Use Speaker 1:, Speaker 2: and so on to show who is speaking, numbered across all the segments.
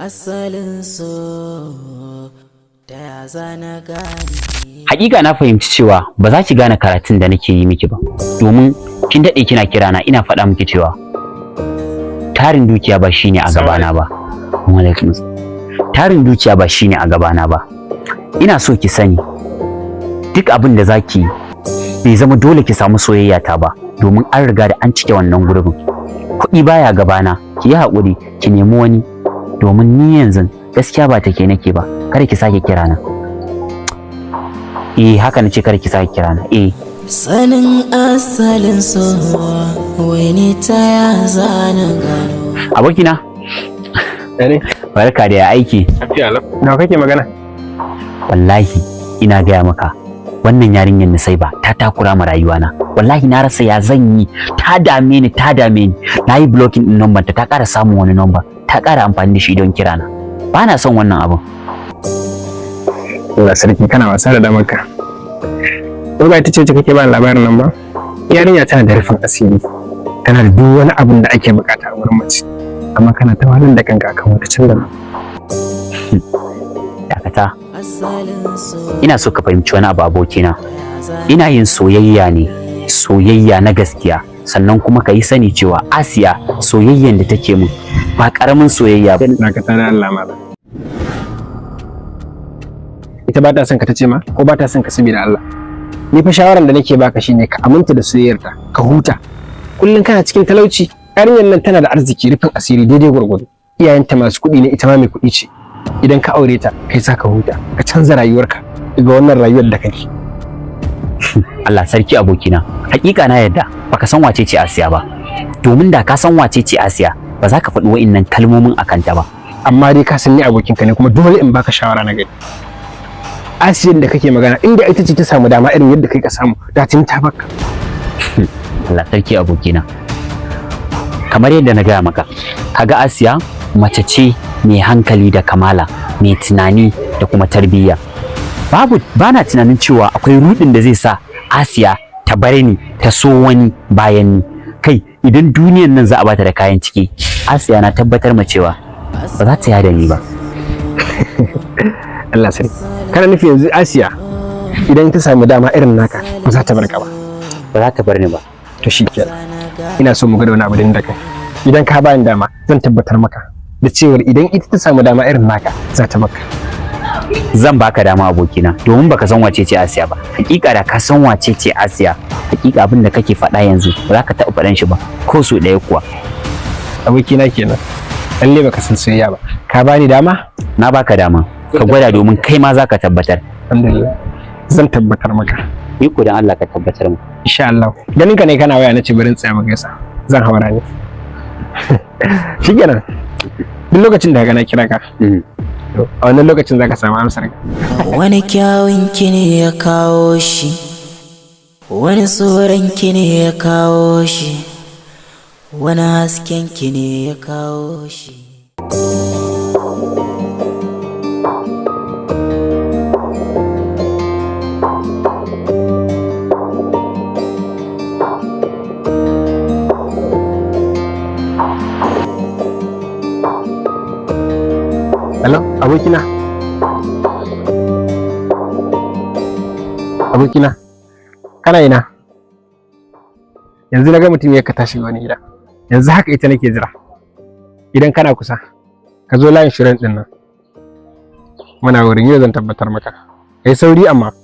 Speaker 1: asalin so da ya zana gani.
Speaker 2: Hakika na fahimci cewa ba za ki gane karatun da nake yi miki ba, domin kin daɗe kina kira na ina faɗa miki cewa tarin dukiya ba shine a gabana ba. Tarin dukiya ba shine a gabana ba. Ina so ki sani duk abin da zaki bai zama dole ki samu soyayya ta ba, domin an riga da an cike wannan gurbin. Kuɗi baya gabana, ki yi haƙuri ki nemi wani, domin ni yanzu gaskiya ba take nake ba. Kada ki sake kira na. Haka nace kada ki sake kira na.
Speaker 1: Sanin asalin so wani ta ya zana gano.
Speaker 2: Abokina. Barka da aiki.
Speaker 3: Na kake magana?
Speaker 2: Wallahi ina gaya maka wannan yarinyar Nusaiba ta takura ma rayuwana. Wallahi na rasa ya zan yi, ta dame ni. Na yi blocking din number ta ƙara samun wani number, ta ƙara amfani da shi don kira na. Ba na son wannan abun.
Speaker 3: Allah sarki, kana wasa da damarka. Ko ba ita ce kake ba labarin nan ba? Yarinya tana da rufin asiri, tana da duk wani abin da ake bukata a wurin mace, amma kana ta wahalar da kanka akan wata can da nan.
Speaker 2: Dakata. Ina so ka fahimci wani abu abokina. Ina yin soyayya ne, soyayya na gaskiya. Sannan kuma ka yi sani cewa Asiya soyayyen da take mun ba karamin soyayya ba.
Speaker 3: Dakata da Allah malam. Ita ba ta son ka tace ma ko ba ta son ka saboda Allah? Ni fa shawaran da nake baka shine ka aminta da soyayyarta, ka huta. Kullun kana cikin talauci, yarinyar nan tana da arziki, rufin asiri daidai gurgudu. Iyayenta masu kuɗi ne, ita ma mai kuɗi ce. Idan ka aure ta, kai sa ka huta, ka canza rayuwarka daga wannan rayuwar da kake.
Speaker 2: Allah sarki abokina, hakika na yadda baka san wace ce Asiya ba. Domin da ka san wace ce Asiya, ba za ka faɗi wa'innan kalmomin akan ta ba.
Speaker 3: Amma dai ka san ni abokinka ne, kuma dole in baka shawara na gari. Asiyan da kake magana, inda ita ce ta samu dama irin yadda kai ka samu, da tun ta baka.
Speaker 2: Allah sarki abokina. Kamar yadda na gaya maka, kaga Asiya mace ce mai hankali da kamala, mai tunani da kuma tarbiyya. Bana tunanin cewa akwai rudin da zai sa Asiya ta bar ni ta so wani bayan ni. Kai idan duniyar nan za a bata da kayan ciki, Asiya na tabbatar ma cewa ba za ta yada ni ba.
Speaker 3: Allah sai. Kana nufi yanzu Asiya idan ta samu dama irin naka ba za ta bar ka ba?
Speaker 2: Ba za ta bar ni ba.
Speaker 3: To shikenan. Ina so mu ga wani abu da kai. Idan ka bani dama zan tabbatar maka da cewa idan ita ta samu dama irin naka za ta baka.
Speaker 2: Zan baka dama abokina, domin baka san wace ce Asiya ba. Hakika da ka san wace ce Asiya, hakika abin da kake faɗa yanzu ba za ka taɓa faɗan shi ba ko so ɗaya kuwa.
Speaker 3: Abokina kenan. Lalle baka san soyayya ba. Ka bani dama?
Speaker 2: Na baka dama. Ka gwada domin kai ma za ka tabbatar.
Speaker 3: Alhamdulillah. Zan tabbatar maka.
Speaker 2: Ni ko dan Allah ka tabbatar mu.
Speaker 3: Insha Allah. Ganin ka ne kana waya nace bari in tsaya maka yasa. Zan hawara ne. Shikenan. Duk lokacin da ka na kira ka. A wannan lokacin zaka samu amsar ka.
Speaker 1: Wani kyawun ki ne ya kawo shi, wani tsoron ki ne ya kawo shi, wani hasken ki ne ya kawo shi.
Speaker 3: Hello, abokina. Abokina, kana ina? Yanzu na ga mutum ya ka tashi wani gida. Yanzu haka ita nake jira. Idan kana kusa, ka zo layin shirin din nan. Muna wurin yau zan tabbatar maka. Kai sauri amma.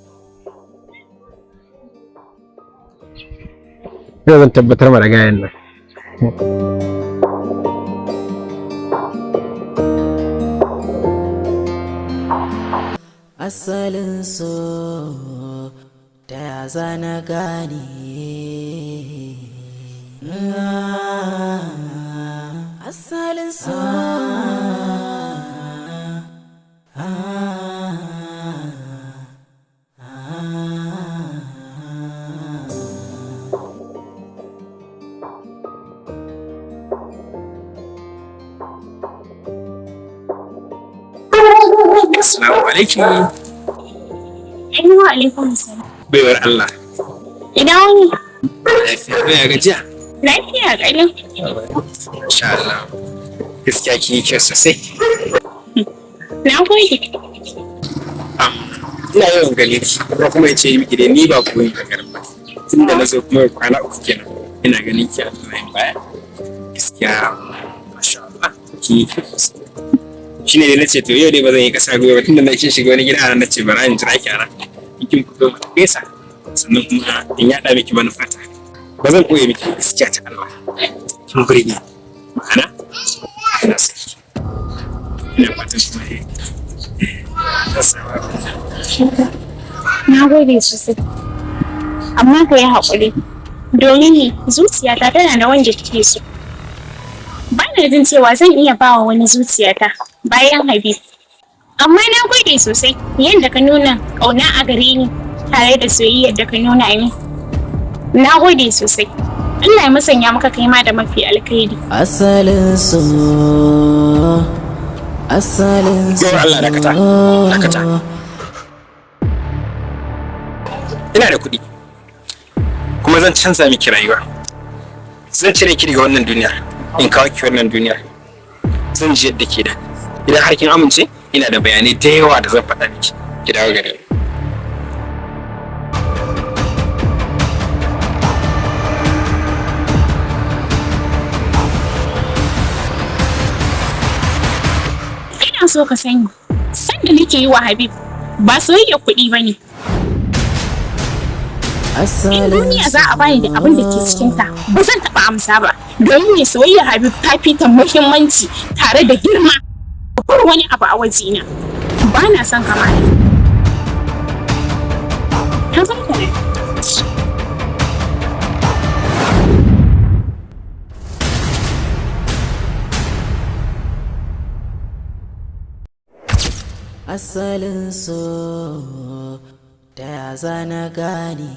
Speaker 3: Yau zan tabbatar ma da gayan nan.
Speaker 1: Asalin so da ya zana gane. Asalin so
Speaker 3: Assalamu alaikum.
Speaker 4: Wa alaikum salam.
Speaker 3: Baiwar Allah.
Speaker 4: Ina wani?
Speaker 3: Lafiya, ya gajiya?
Speaker 4: Lafiya ƙalau.
Speaker 3: Insha Allah. Gaskiya kin yi kyau sosai.
Speaker 4: Na gode.
Speaker 3: Ina yawan gani ko kuma ya ce miki dai ni ba ku ne a garin ba. Tunda na zo kuma kwana uku kenan. Ina ganin ki a nan baya. Gaskiya masha Allah kin yi kyau sosai. Shi ne na ce to yau dai ba zan yi kasa gobe ba tunda na kin shiga wani gida na ce bara in jira ki a nan. Kin fito mu gaisa. Sannan kuma in yaɗa miki manufata. Ba zan koye miki gaskiya ta Allah. Kin burge ma'ana ina son ki. Ina fatan kuma
Speaker 4: Na gode sosai. Amma ka yi haƙuri. Domin zuciyata tana da wanda take so. Ba na jin cewa zan iya bawa wani zuciyata bayan Habib. Amma na gode sosai yadda ka nuna ƙauna a gare ni tare da soyayyar da ka nuna min. Na gode sosai. Allah ya musanya maka kai ma da mafi alkhairi.
Speaker 1: Asalin so, asalin so.
Speaker 3: Allah dakata. Ina da kuɗi. Kuma zan canza miki rayuwa. Zan cire ki daga wannan duniyar. In kawo ki wannan duniyar. Zan ji yadda ke da. Idan har kin amince, ina da bayanai da yawa da zan faɗa miki. Ki dawo gare ni.
Speaker 4: Ina so ka sani, sanda nake yi wa Habib ba soyayya kuɗi ba ne. In duniya za a bani da abin da ke cikinta, ba zan taɓa amsa ba. Domin mai soyayya Habib ta fita muhimmanci tare da girma. Bar wani abu a wajena. Ba na son kamar. Na san ka ne.
Speaker 1: Asalin so, ta ya zana gane.